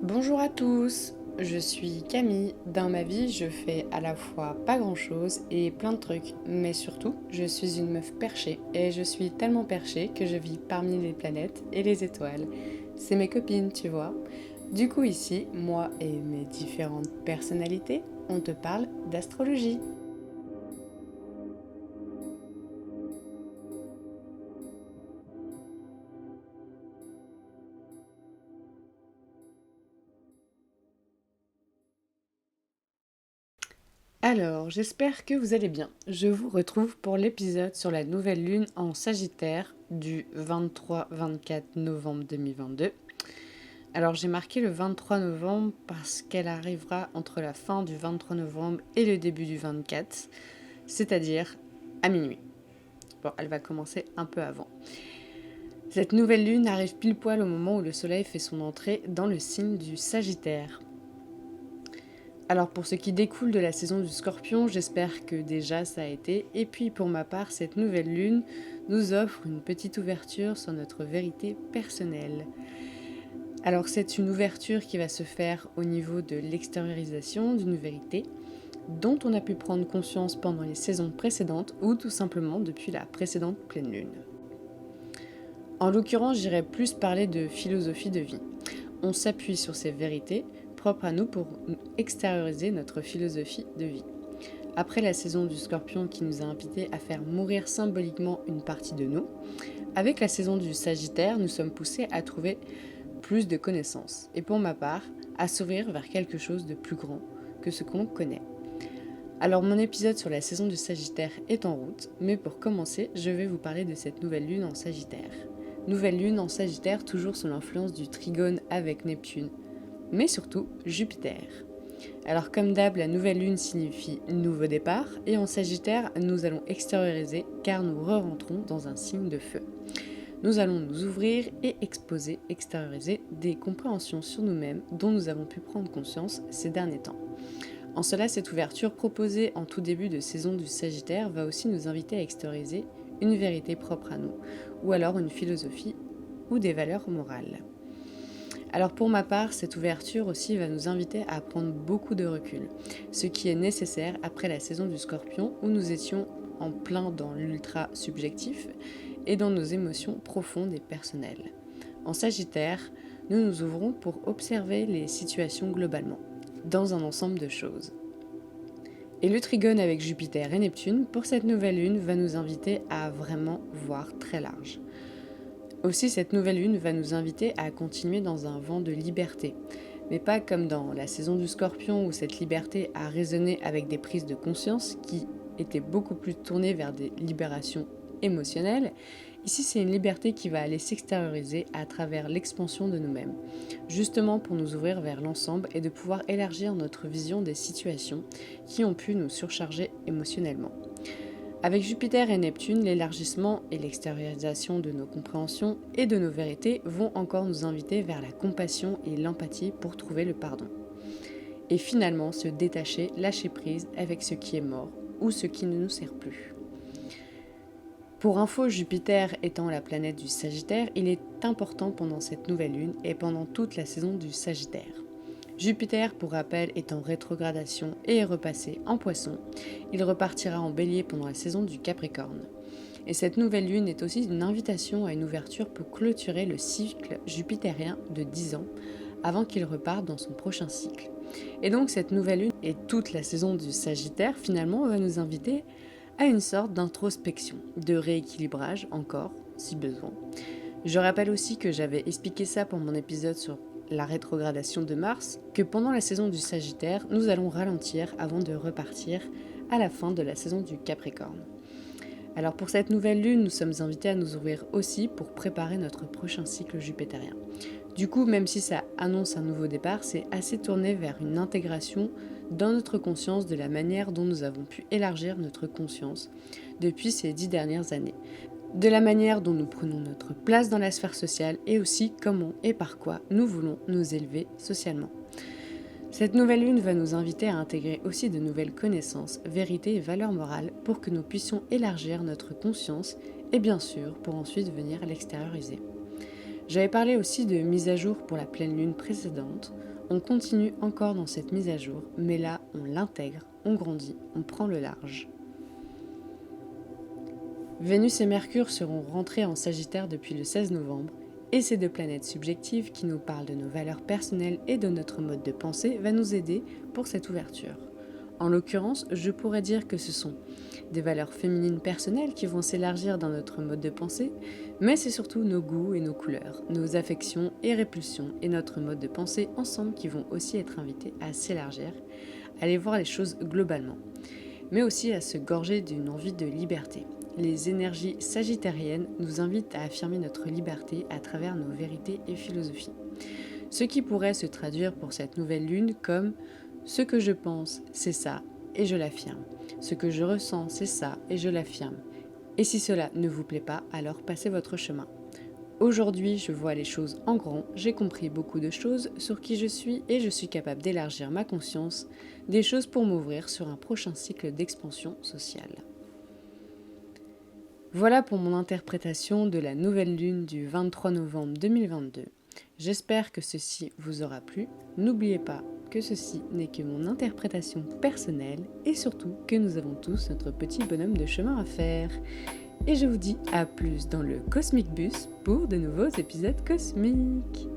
Bonjour à tous, je suis Camille. Dans ma vie, je fais à la fois pas grand-chose et plein de trucs, mais surtout, je suis une meuf perchée et je suis tellement perchée que je vis parmi les planètes et les étoiles. C'est mes copines, tu vois. Du coup ici, moi et mes différentes personnalités, on te parle d'astrologie. Alors, j'espère que vous allez bien. Je vous retrouve pour l'épisode sur la nouvelle lune en Sagittaire du 23-24 novembre 2022. Alors j'ai marqué le 23 novembre parce qu'elle arrivera entre la fin du 23 novembre et le début du 24, c'est-à-dire à minuit. Bon, elle va commencer un peu avant. Cette nouvelle lune arrive pile poil au moment où le soleil fait son entrée dans le signe du Sagittaire. Alors pour ce qui découle de la saison du Scorpion, j'espère que déjà ça a été. Et puis pour ma part, cette nouvelle lune nous offre une petite ouverture sur notre vérité personnelle. Alors c'est une ouverture qui va se faire au niveau de l'extériorisation d'une vérité dont on a pu prendre conscience pendant les saisons précédentes ou tout simplement depuis la précédente pleine lune. En l'occurrence, j'irais plus parler de philosophie de vie. On s'appuie sur ces vérités propres à nous pour extérioriser notre philosophie de vie. Après la saison du Scorpion qui nous a invités à faire mourir symboliquement une partie de nous, avec la saison du Sagittaire, nous sommes poussés à trouver plus de connaissances, et pour ma part, à s'ouvrir vers quelque chose de plus grand que ce qu'on connaît. Alors mon épisode sur la saison du Sagittaire est en route, mais pour commencer, je vais vous parler de cette nouvelle lune en Sagittaire. Nouvelle lune en Sagittaire toujours sous l'influence du trigone avec Neptune, mais surtout Jupiter. Alors comme d'hab, la nouvelle lune signifie nouveau départ, et en Sagittaire, nous allons extérioriser car nous re-rentrons dans un signe de feu. Nous allons nous ouvrir et exposer, extérioriser des compréhensions sur nous-mêmes dont nous avons pu prendre conscience ces derniers temps. En cela, cette ouverture proposée en tout début de saison du Sagittaire va aussi nous inviter à extérioriser une vérité propre à nous, ou alors une philosophie ou des valeurs morales. Alors pour ma part, cette ouverture aussi va nous inviter à prendre beaucoup de recul, ce qui est nécessaire après la saison du Scorpion où nous étions en plein dans l'ultra subjectif et dans nos émotions profondes et personnelles. En Sagittaire, nous nous ouvrons pour observer les situations globalement, dans un ensemble de choses. Et le trigone avec Jupiter et Neptune pour cette nouvelle lune va nous inviter à vraiment voir très large. Aussi, cette nouvelle lune va nous inviter à continuer dans un vent de liberté, mais pas comme dans la saison du Scorpion où cette liberté a résonné avec des prises de conscience qui étaient beaucoup plus tournées vers des libérations émotionnelles. Ici, c'est une liberté qui va aller s'extérioriser à travers l'expansion de nous-mêmes, justement pour nous ouvrir vers l'ensemble et de pouvoir élargir notre vision des situations qui ont pu nous surcharger émotionnellement. Avec Jupiter et Neptune, l'élargissement et l'extériorisation de nos compréhensions et de nos vérités vont encore nous inviter vers la compassion et l'empathie pour trouver le pardon. Et finalement se détacher, lâcher prise avec ce qui est mort ou ce qui ne nous sert plus. Pour info, Jupiter étant la planète du Sagittaire, il est important pendant cette nouvelle lune et pendant toute la saison du Sagittaire. Jupiter, pour rappel, est en rétrogradation et est repassé en Poisson. Il repartira en Bélier pendant la saison du Capricorne. Et cette nouvelle lune est aussi une invitation à une ouverture pour clôturer le cycle jupitérien de 10 ans avant qu'il reparte dans son prochain cycle. Et donc cette nouvelle lune et toute la saison du Sagittaire finalement va nous inviter à une sorte d'introspection, de rééquilibrage encore, si besoin. Je rappelle aussi que j'avais expliqué ça pour mon épisode sur la rétrogradation de Mars, que pendant la saison du Sagittaire, nous allons ralentir avant de repartir à la fin de la saison du Capricorne. Alors pour cette nouvelle lune, nous sommes invités à nous ouvrir aussi pour préparer notre prochain cycle jupitérien. Du coup, même si ça annonce un nouveau départ, c'est assez tourné vers une intégration dans notre conscience de la manière dont nous avons pu élargir notre conscience depuis ces 10 dernières années, de la manière dont nous prenons notre place dans la sphère sociale et aussi comment et par quoi nous voulons nous élever socialement. Cette nouvelle lune va nous inviter à intégrer aussi de nouvelles connaissances, vérités et valeurs morales pour que nous puissions élargir notre conscience et bien sûr pour ensuite venir l'extérioriser. J'avais parlé aussi de mise à jour pour la pleine lune précédente, On continue encore dans cette mise à jour, mais là, on l'intègre, on grandit, on prend le large. Vénus et Mercure seront rentrés en Sagittaire depuis le 16 novembre, et ces deux planètes subjectives qui nous parlent de nos valeurs personnelles et de notre mode de pensée va nous aider pour cette ouverture. En l'occurrence, je pourrais dire que ce sont des valeurs féminines personnelles qui vont s'élargir dans notre mode de pensée, mais c'est surtout nos goûts et nos couleurs, nos affections et répulsions et notre mode de pensée ensemble qui vont aussi être invités à s'élargir, à aller voir les choses globalement, mais aussi à se gorger d'une envie de liberté. Les énergies sagittariennes nous invitent à affirmer notre liberté à travers nos vérités et philosophies. Ce qui pourrait se traduire pour cette nouvelle lune comme « ce que je pense, c'est ça, et je l'affirme. Ce que je ressens, c'est ça, et je l'affirme. Et si cela ne vous plaît pas, alors passez votre chemin. Aujourd'hui, je vois les choses en grand, j'ai compris beaucoup de choses sur qui je suis et je suis capable d'élargir ma conscience, des choses pour m'ouvrir sur un prochain cycle d'expansion sociale. » Voilà pour mon interprétation de la nouvelle lune du 23 novembre 2022. J'espère que ceci vous aura plu. N'oubliez pas que ceci n'est que mon interprétation personnelle et surtout que nous avons tous notre petit bonhomme de chemin à faire. Et je vous dis à plus dans le Cosmic Bus pour de nouveaux épisodes cosmiques.